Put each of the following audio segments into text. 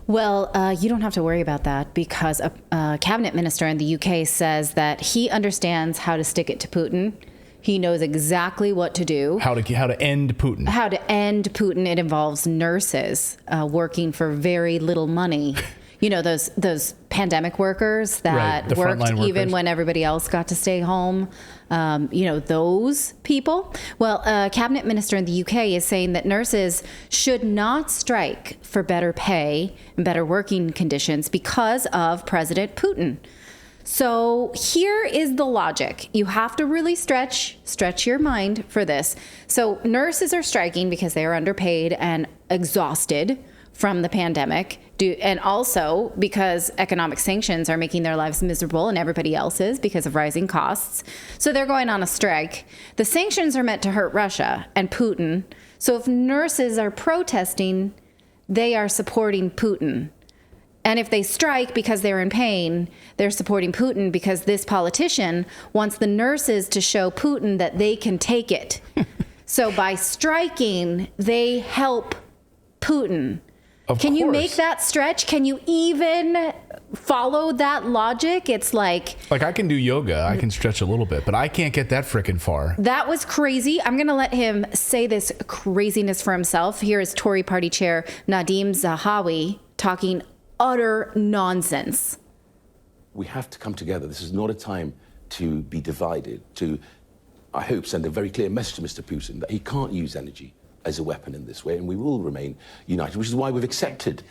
Well, you don't have to worry about that because a cabinet minister in the UK says that he understands how to stick it to Putin. He knows exactly what to do. How to end Putin. How to end Putin. It involves nurses working for very little money. You know, those pandemic workers that worked even when everybody else got to stay home. You know, those people. Well, a cabinet minister in the UK is saying that nurses should not strike for better pay and better working conditions because of President Putin. So here is the logic. You have to really stretch your mind for this. So nurses are striking because they are underpaid and exhausted from the pandemic, and also because economic sanctions are making their lives miserable and everybody else's because of rising costs. So they're going on a strike. The sanctions are meant to hurt Russia and Putin. So if nurses are protesting, they are supporting Putin. And if they strike because they're in pain, they're supporting Putin because this politician wants the nurses to show Putin that they can take it. So by striking, they help Putin. Can you make that stretch? Can you even follow that logic? It's like I can do yoga. I can stretch a little bit, but I can't get that frickin' far. That was crazy. I'm going to let him say this craziness for himself. Here is Tory party chair Nadhim Zahawi talking utter nonsense. We have to come together. This is not a time to be divided, to, I hope, send a very clear message to Mr. Putin that he can't use energy as a weapon in this way, and we will remain united, which is why we've accepted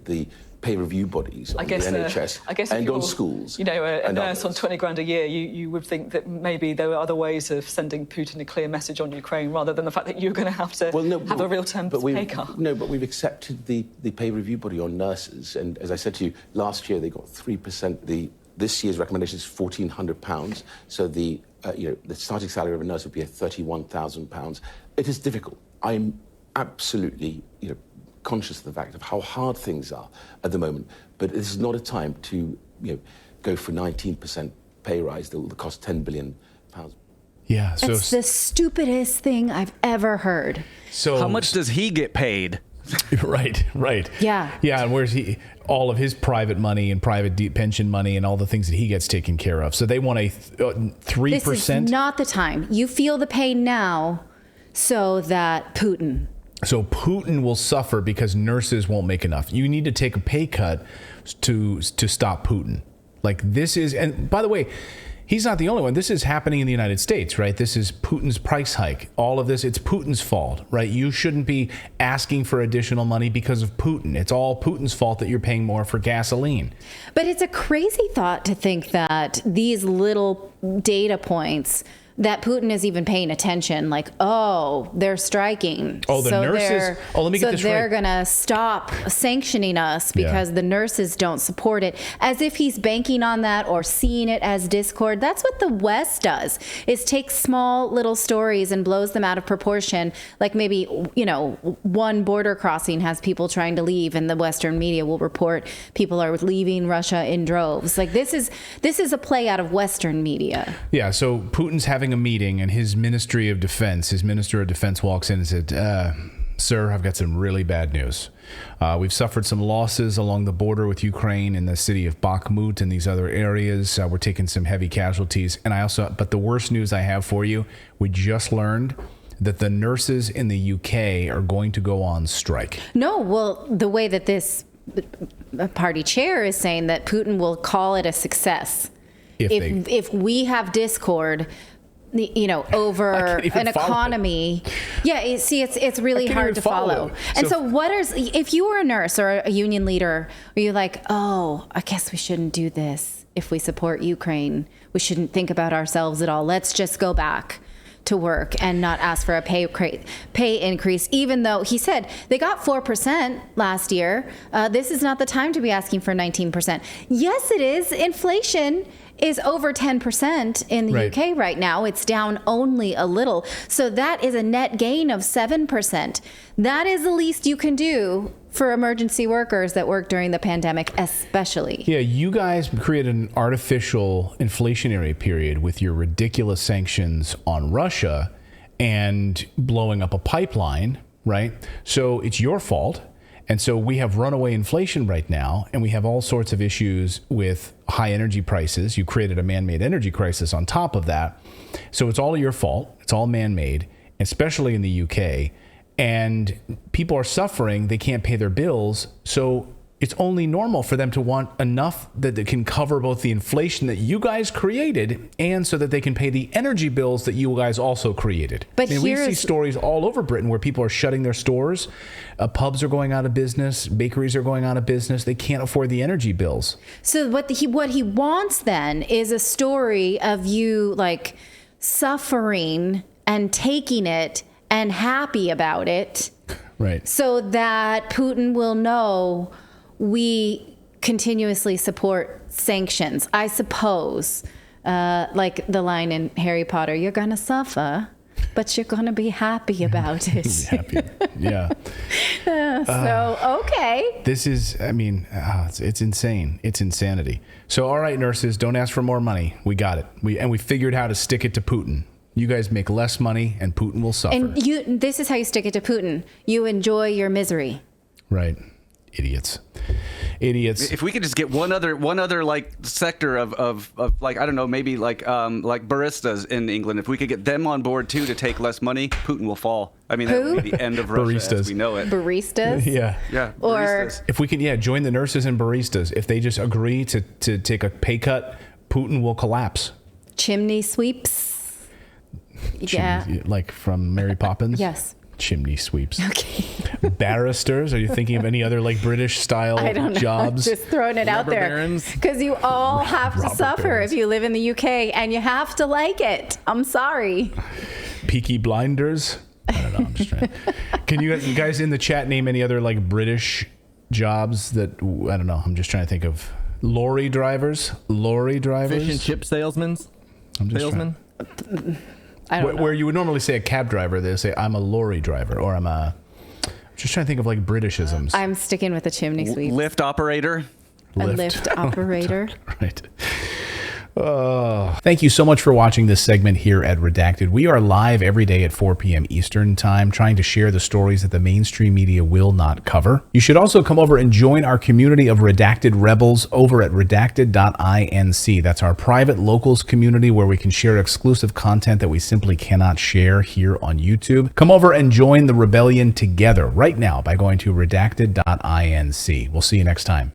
the pay review bodies on the NHS and on schools. You know, a nurse on 20 grand a year, you would think that maybe there were other ways of sending Putin a clear message on Ukraine rather than the fact that you're going to have to have a real-term pay cut. No, but we've accepted the pay review body on nurses, and as I said to you, last year they got 3%. This year's recommendation is £1,400, so the starting salary of a nurse would be £31,000. It is difficult. I'm absolutely, conscious of the fact of how hard things are at the moment. But this is not a time to, go for 19% pay rise that will cost £10 billion. Yeah, so it's the stupidest thing I've ever heard. So how much does he get paid? Right. Yeah. And where's he? All of his private money and private pension money and all the things that he gets taken care of. So they want a 3%. This is not the time. You feel the pain now so that Putin will suffer because nurses won't make enough. You need to take a pay cut to stop Putin. Like this is, and by the way, he's not the only one. This is happening in the United States, right? This is Putin's price hike. All of this, it's Putin's fault, right? You shouldn't be asking for additional money because of Putin. It's all Putin's fault that you're paying more for gasoline. But it's a crazy thought to think that these little data points that Putin is even paying attention, like, oh, they're striking. Oh, the nurses. Let me get this right. So they're going to stop sanctioning us because the nurses don't support it, as if he's banking on that or seeing it as discord. That's what the West does, is takes small little stories and blows them out of proportion. Like maybe, one border crossing has people trying to leave and the Western media will report people are leaving Russia in droves. Like this is a play out of Western media. Yeah, so Putin's having a meeting and his minister of defense walks in and said, sir, I've got some really bad news. We've suffered some losses along the border with Ukraine in the city of Bakhmut and these other areas. We're taking some heavy casualties. But the worst news I have for you, we just learned that the nurses in the UK are going to go on strike. No, well, the way that this party chair is saying that Putin will call it a success. If we have discord, over an economy. Yeah, see, it's really hard to follow. And so if you were a nurse or a union leader, are you like, oh, I guess we shouldn't do this if we support Ukraine. We shouldn't think about ourselves at all. Let's just go back to work and not ask for a pay increase, even though he said they got 4% last year. This is not the time to be asking for 19%. Yes, it is. Inflation is over 10% in the UK right now. It's down only a little. So that is a net gain of 7%. That is the least you can do for emergency workers that work during the pandemic, especially. Yeah, you guys created an artificial inflationary period with your ridiculous sanctions on Russia and blowing up a pipeline, right? So it's your fault. And so we have runaway inflation right now, and we have all sorts of issues with high energy prices. You created a man-made energy crisis on top of that. So it's all your fault. It's all man-made, especially in the UK. And people are suffering. They can't pay their bills. So it's only normal for them to want enough that they can cover both the inflation that you guys created and so that they can pay the energy bills that you guys also created. But we see stories all over Britain where people are shutting their stores. Pubs are going out of business. Bakeries are going out of business. They can't afford the energy bills. So what he wants then is a story of you like suffering and taking it and happy about it. Right. So that Putin will know we continuously support sanctions. I suppose, like the line in Harry Potter, you're going to suffer, but you're going to be happy about it. Happy. Yeah. So, okay. This is, I mean, it's insane. It's insanity. So, all right, nurses, don't ask for more money. We got it. We figured how to stick it to Putin. You guys make less money and Putin will suffer. And this is how you stick it to Putin. You enjoy your misery. Right. Idiots. If we could just get one other like sector of like, I don't know, maybe like baristas in England, if we could get them on board too to take less money, Putin will fall. I mean, that would be the end of Russia as we know it. Baristas? Yeah. Baristas. Or if we can, join the nurses and baristas. If they just agree to take a pay cut, Putin will collapse. Chimney sweeps. Like from Mary Poppins? Yes. Chimney sweeps. Okay. Barristers? Are you thinking of any other like British style I don't know. jobs? I'm just throwing it out there. Because you all have to suffer if you live in the UK, and you have to like it. I'm sorry. Peaky Blinders? I don't know. I'm just trying. Can you guys in the chat name any other like British jobs that, I don't know. I'm just trying to think of. Lorry drivers? Fish and chip salesmen? Salesman? Where you would normally say a cab driver, they say, I'm a lorry driver, or I'm just trying to think of like Britishisms. I'm sticking with the chimney sweep. Lift operator. A lift operator. Right. Thank you so much for watching this segment here at Redacted. We are live every day at 4 p.m. Eastern Time, trying to share the stories that the mainstream media will not cover. You should also come over and join our community of Redacted Rebels over at Redacted.inc. That's our private locals community where we can share exclusive content that we simply cannot share here on YouTube. Come over and join the rebellion together right now by going to Redacted.inc. We'll see you next time.